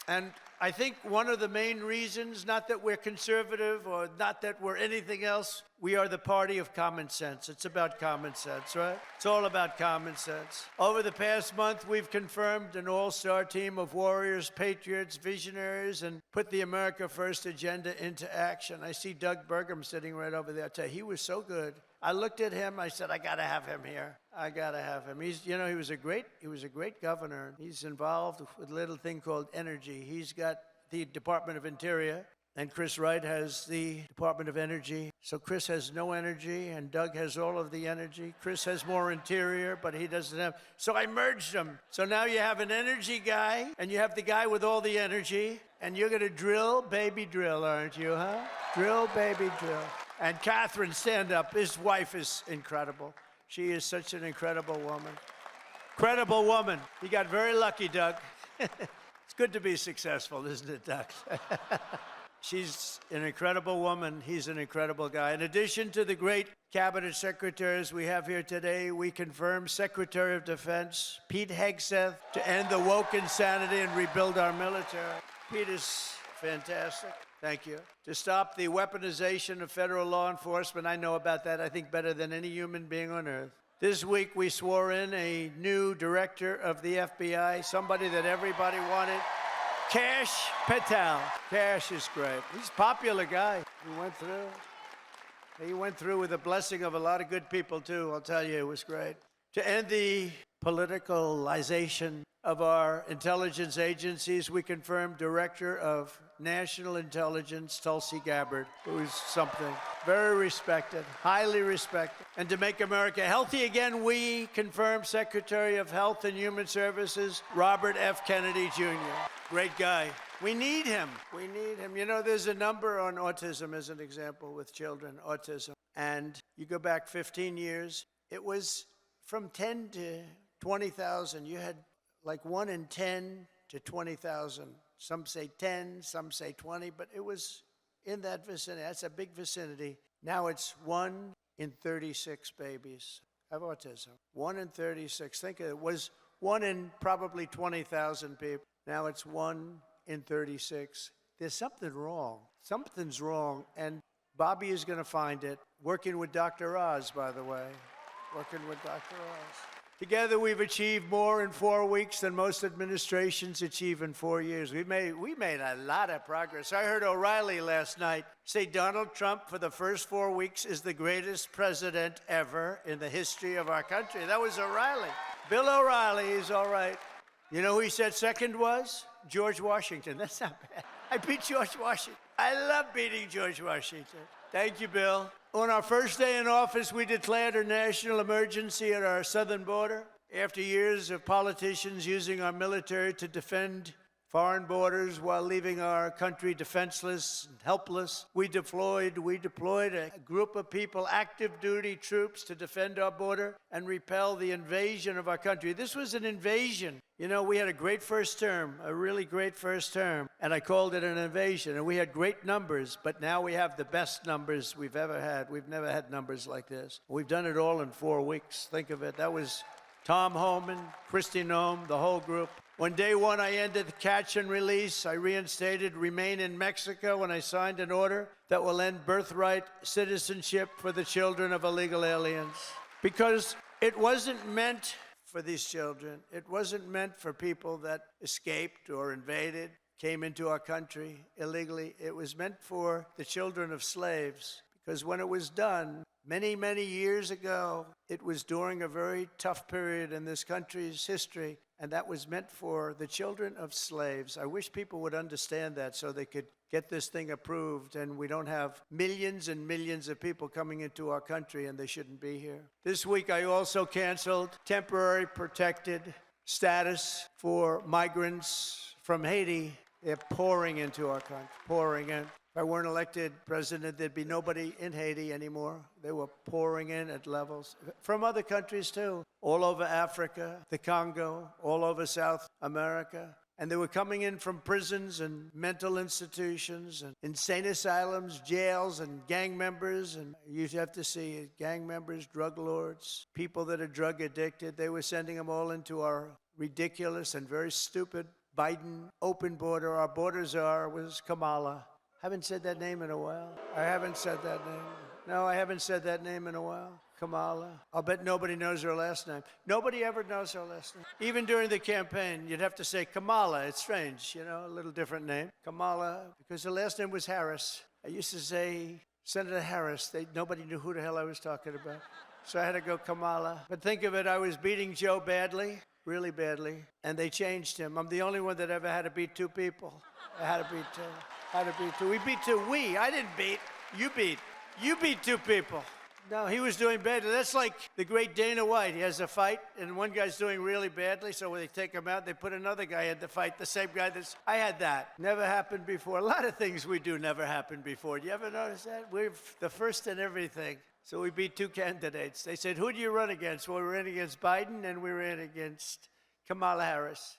And I think one of the main reasons, not that we're conservative or not that we're anything else, we are the party of common sense. It's about common sense, right? It's all about common sense. Over the past month, we've confirmed an all-star team of warriors, patriots, visionaries, and put the America First agenda into action. I see Doug Burgum sitting right over there. I tell you, he was so good. I looked at him, I said, I gotta have him here. I gotta have him. He was a great governor. He's involved with a little thing called energy. He's got the Department of Interior, and Chris Wright has the Department of Energy. So Chris has no energy, and Doug has all of the energy. Chris has more interior, but he doesn't have. So I merged them. So now you have an energy guy, and you have the guy with all the energy, and you're gonna drill, baby drill, aren't you, huh? Drill, baby drill. And Catherine, stand up. His wife is incredible. She is such an incredible woman. Incredible woman. You got very lucky, Doug. It's good to be successful, isn't it, Doug? She's an incredible woman. He's an incredible guy. In addition to the great cabinet secretaries we have here today, we confirm Secretary of Defense Pete Hegseth to end the woke insanity and rebuild our military. Pete is fantastic. Thank you. To stop the weaponization of federal law enforcement, I know about that, I think, better than any human being on earth. This week, we swore in a new director of the FBI, somebody that everybody wanted, Kash Patel. Kash is great. He's a popular guy. He went through with the blessing of a lot of good people, too. I'll tell you, it was great. To end the politicalization of our intelligence agencies, we confirmed Director of National Intelligence, Tulsi Gabbard, who is something very respected, highly respected. And to make America healthy again, we confirmed Secretary of Health and Human Services, Robert F. Kennedy Jr. Great guy. We need him. We need him. You know, there's a number on autism as an example with children, autism. And you go back 15 years, it was from 10 to 20,000. You had like 1 in 10 to 20,000. Some say 10, some say 20, but it was in that vicinity. That's a big vicinity. Now it's 1 in 36 babies have autism. 1 in 36. Think of it. It was 1 in probably 20,000 people. Now it's 1 in 36. There's something wrong. Something's wrong, and Bobby is going to find it. Working with Dr. Oz, by the way. Working with Dr. Oz. Together, we've achieved more in 4 weeks than most administrations achieve in 4 years. We made a lot of progress. I heard O'Reilly last night say Donald Trump, for the first 4 weeks, is the greatest president ever in the history of our country. That was O'Reilly. Bill O'Reilly is all right. You know who he said second was? George Washington. That's not bad. I beat George Washington. I love beating George Washington. Thank you, Bill. On our first day in office, we declared a national emergency at our southern border. After years of politicians using our military to defend foreign borders while leaving our country defenseless and helpless, we deployed a group of people, active duty troops, to defend our border and repel the invasion of our country. This was an invasion. You know, we had a great first term, a really great first term, and I called it an invasion, and we had great numbers, but now we have the best numbers we've ever had. We've never had numbers like this. We've done it all in 4 weeks. Think of it. That was Tom Homan, Kristi Noem, the whole group. On day one, I ended the catch and release. I reinstated remain in Mexico, and I signed an order that will end birthright citizenship for the children of illegal aliens. Because it wasn't meant for these children. It wasn't meant for people that escaped or invaded, came into our country illegally. It was meant for the children of slaves. Because when it was done, many, many years ago, it was during a very tough period in this country's history, and that was meant for the children of slaves. I wish people would understand that so they could get this thing approved and we don't have millions and millions of people coming into our country and they shouldn't be here. This week, I also canceled temporary protected status for migrants from Haiti. They're pouring into our country, pouring in. If I weren't elected president, there'd be nobody in Haiti anymore. They were pouring in at levels from other countries, too, all over Africa, the Congo, all over South America. And they were coming in from prisons and mental institutions and insane asylums, jails, and gang members. And you have to see it, gang members, drug lords, people that are drug addicted. They were sending them all into our ridiculous and very stupid Biden open border, our border czar was Kamala. Haven't said that name in a while. I haven't said that name. No, I haven't said that name in a while. Kamala. I'll bet nobody knows her last name. Nobody ever knows her last name. Even during the campaign, you'd have to say Kamala. It's strange, you know, a little different name. Kamala, because her last name was Harris. I used to say Senator Harris. Nobody knew who the hell I was talking about. So I had to go Kamala. But think of it, I was beating Joe badly, really badly, and they changed him. I'm the only one that ever had to beat two people. I had to beat two. I had to beat two. We beat two. I didn't beat. You beat. You beat two people. No, he was doing badly. That's like the great Dana White. He has a fight, and one guy's doing really badly, so when they take him out, they put another guy in the fight, the same guy that's... I had that. Never happened before. A lot of things we do never happened before. Do you ever notice that? We're the first in everything. So we beat two candidates. They said, who do you run against? Well, we ran against Biden, and we ran against Kamala Harris.